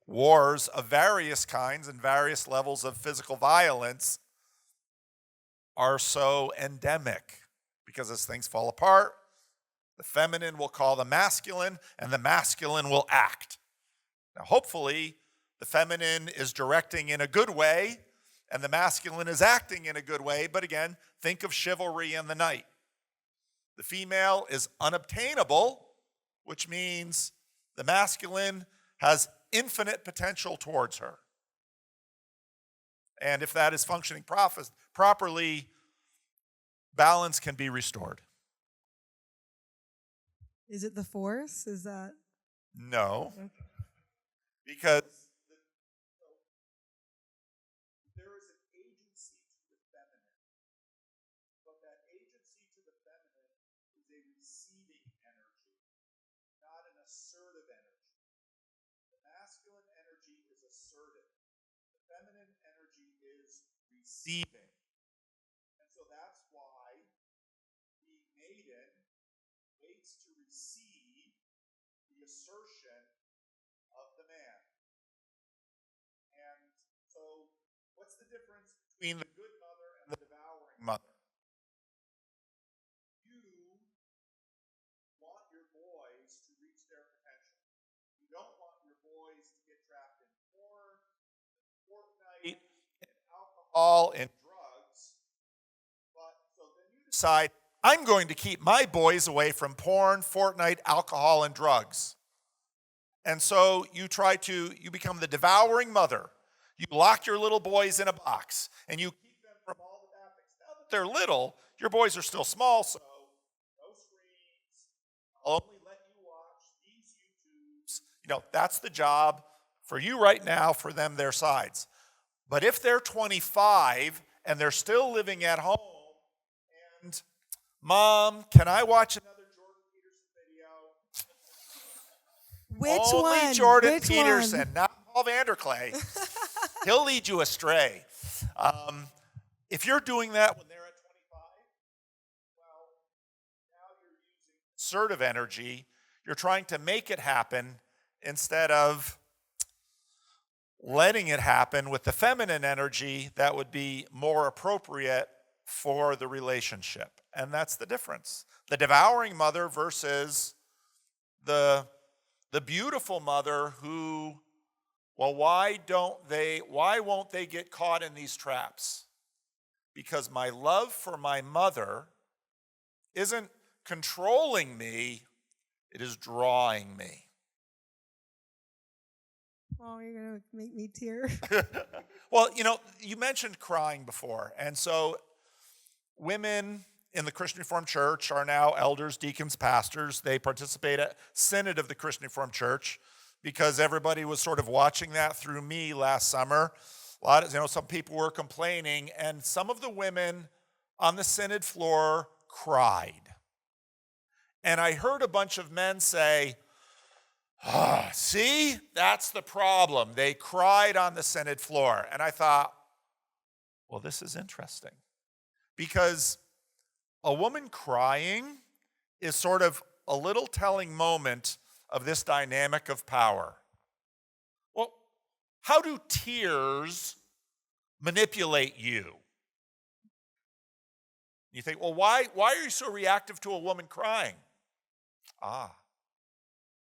wars of various kinds and various levels of physical violence are so endemic. Because as things fall apart, the feminine will call the masculine, and the masculine will act. Now, hopefully, the feminine is directing in a good way, and the masculine is acting in a good way. But again, think of chivalry in the knight. The female is unobtainable, which means the masculine has infinite potential towards her. And if that is functioning properly, balance can be restored. Is it the force? Is that? No, Okay. because there is an agency to the feminine, but that agency to the feminine is a receiving energy, not an assertive energy. The masculine energy is assertive. The feminine energy is receiving. And so that's why the maiden waits to receive the assertion of the man. And so, what's the difference between the good mother and the devouring mother? You want your boys to reach their potential. You don't want your boys to get trapped in porn, Fortnite, and alcohol and drugs. But so then you decide, I'm going to keep my boys away from porn, Fortnite, alcohol, and drugs. And so you become the devouring mother. You lock your little boys in a box, and you keep them from all the bad things. Now that they're little, your boys are still small, so no screens. I'll only let you watch these YouTubes. That's the job for you right now, for them, their sides. But if they're 25 and they're still living at home, and Mom, can I watch another Jordan Peterson video? Which Only one? Jordan Which Peterson, one? not Paul Vanderklay. He'll lead you astray. If you're doing that when they're at 25, well, now you're using assertive energy. You're trying to make it happen instead of letting it happen with the feminine energy that would be more appropriate for the relationship. And that's the difference. The devouring mother versus the beautiful mother who, well, why won't they get caught in these traps? Because my love for my mother isn't controlling me, it is drawing me. Oh, you're going to make me tear. Well, you mentioned crying before. And so women in the Christian Reformed Church are now elders, deacons, pastors. They participate at Synod of the Christian Reformed Church because everybody was sort of watching that through me last summer. Some people were complaining, and some of the women on the Synod floor cried. And I heard a bunch of men say, see, that's the problem. They cried on the Synod floor. And I thought, well, this is interesting. Because a woman crying is sort of a little telling moment of this dynamic of power. Well, how do tears manipulate you? You think, well, why are you so reactive to a woman crying?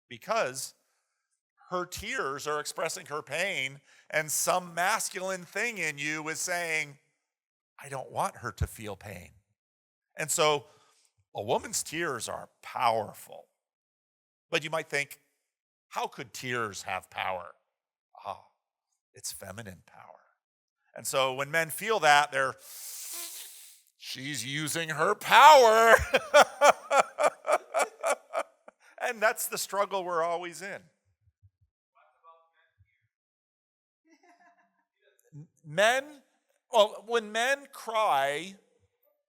Because her tears are expressing her pain, and some masculine thing in you is saying, I don't want her to feel pain. And so a woman's tears are powerful. But you might think, how could tears have power? It's feminine power. And so when men feel that, she's using her power. And that's the struggle we're always in. When men cry,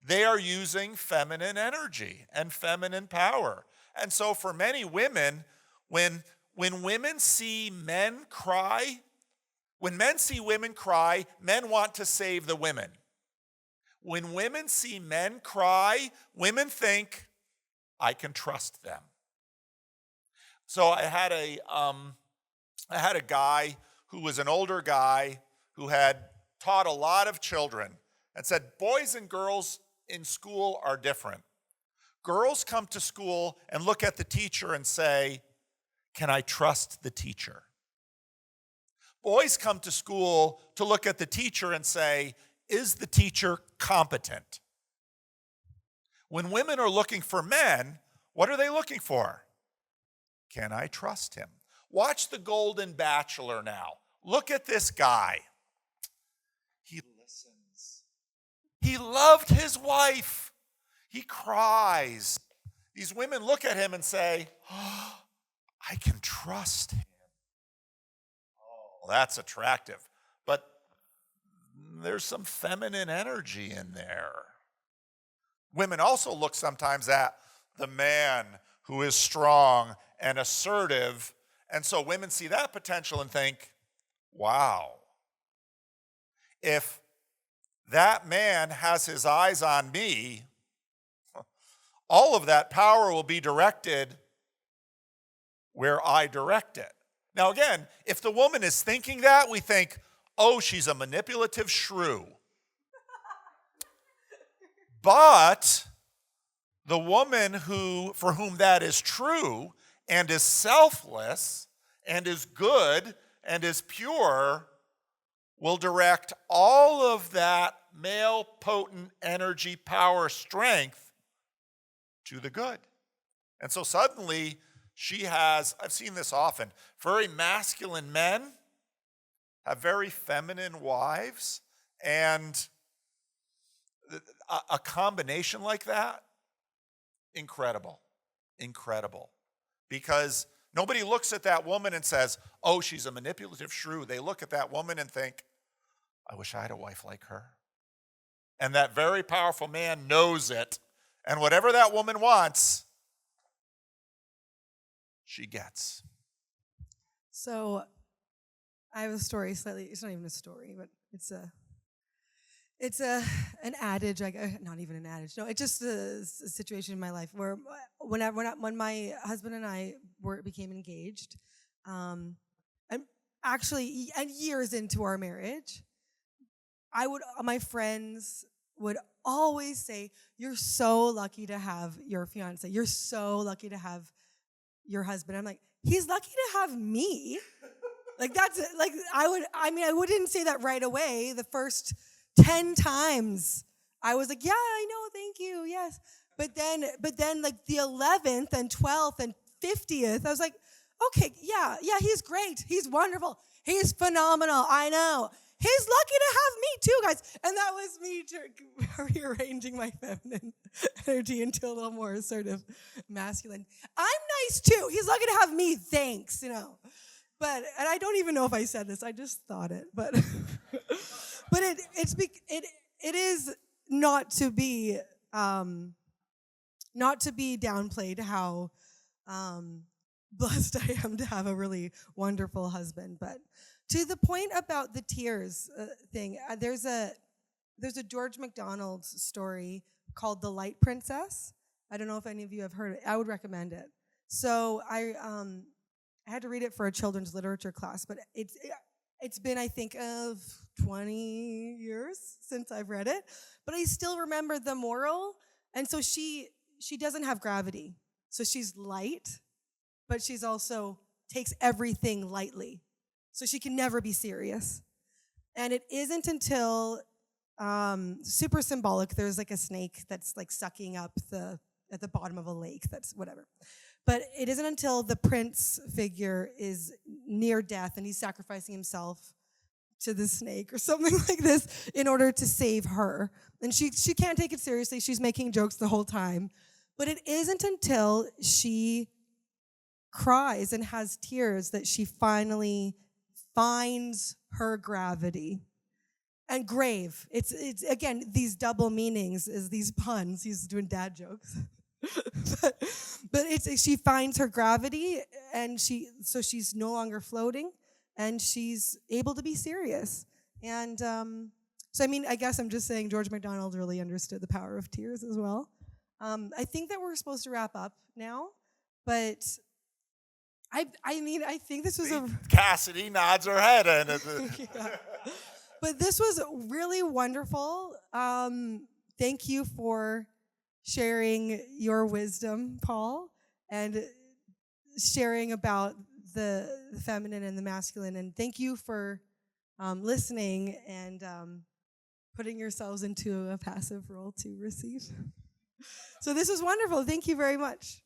they are using feminine energy and feminine power. And so for many women, when women see men cry, men want to save the women. When women see men cry, women think, I can trust them. So I had a guy who was an older guy who had taught a lot of children and said, boys and girls in school are different. Girls come to school and look at the teacher and say, can I trust the teacher? Boys come to school to look at the teacher and say, is the teacher competent? When women are looking for men, what are they looking for? Can I trust him? Watch The Golden Bachelor now. Look at this guy. He listens. He loved his wife. He cries. These women look at him and say, oh, I can trust him. Oh, that's attractive. But there's some feminine energy in there. Women also look sometimes at the man who is strong and assertive. And so women see that potential and think, wow, if that man has his eyes on me, all of that power will be directed where I direct it. Now again, if the woman is thinking that, we think, oh, she's a manipulative shrew. But the woman for whom that is true and is selfless and is good and is pure will direct all of that male potent energy, power, strength to the good. And so suddenly she has, I've seen this often, very masculine men have very feminine wives, and a combination like that, incredible, incredible. Because nobody looks at that woman and says, oh, she's a manipulative shrew. They look at that woman and think, I wish I had a wife like her. And that very powerful man knows it. And whatever that woman wants, she gets. So I have a story it's not even a story, but it's an adage, not even an adage. No, it's just a situation in my life where when my husband and I became engaged, and actually and years into our marriage, my friends would always say, "You're so lucky to have your fiance. You're so lucky to have your husband." I'm like, "He's lucky to have me." Like that's like I wouldn't say that right away. The first 10 times I was like, yeah, I know, thank you, yes. But then like the 11th and 12th and 50th, I was like, okay, yeah, he's great. He's wonderful. He's phenomenal. I know. He's lucky to have me too, guys. And that was me rearranging my feminine energy into a little more assertive masculine. I'm nice too. He's lucky to have me. Thanks, But, and I don't even know if I said this. I just thought it. But but it is not to be downplayed how blessed I am to have a really wonderful husband. But to the point about the tears thing, there's a George MacDonald's story called The Light Princess. I don't know if any of you have heard it. I would recommend it. So I had to read it for a children's literature class, but it's been, I think, 20 years since I've read it. But I still remember the moral. And so she doesn't have gravity. So she's light, but she's also takes everything lightly. So she can never be serious. And it isn't until, super symbolic, there's like a snake that's like sucking up at the bottom of a lake, that's whatever. But it isn't until the prince figure is near death and he's sacrificing himself to the snake or something like this in order to save her. And she can't take it seriously. She's making jokes the whole time. But it isn't until she cries and has tears that she finally finds her gravity. And grave. It's again, these double meanings is these puns. He's doing dad jokes. but she finds her gravity, and she's no longer floating, and she's able to be serious. And So, I mean, I guess I'm just saying George MacDonald really understood the power of tears as well. I think that we're supposed to wrap up now, but I mean, I think this was a... Cassidy nods her head. And Yeah. But this was really wonderful. Thank you for sharing your wisdom, Paul, and sharing about the feminine and the masculine. And thank you for listening and putting yourselves into a passive role to receive. So this was wonderful. Thank you very much.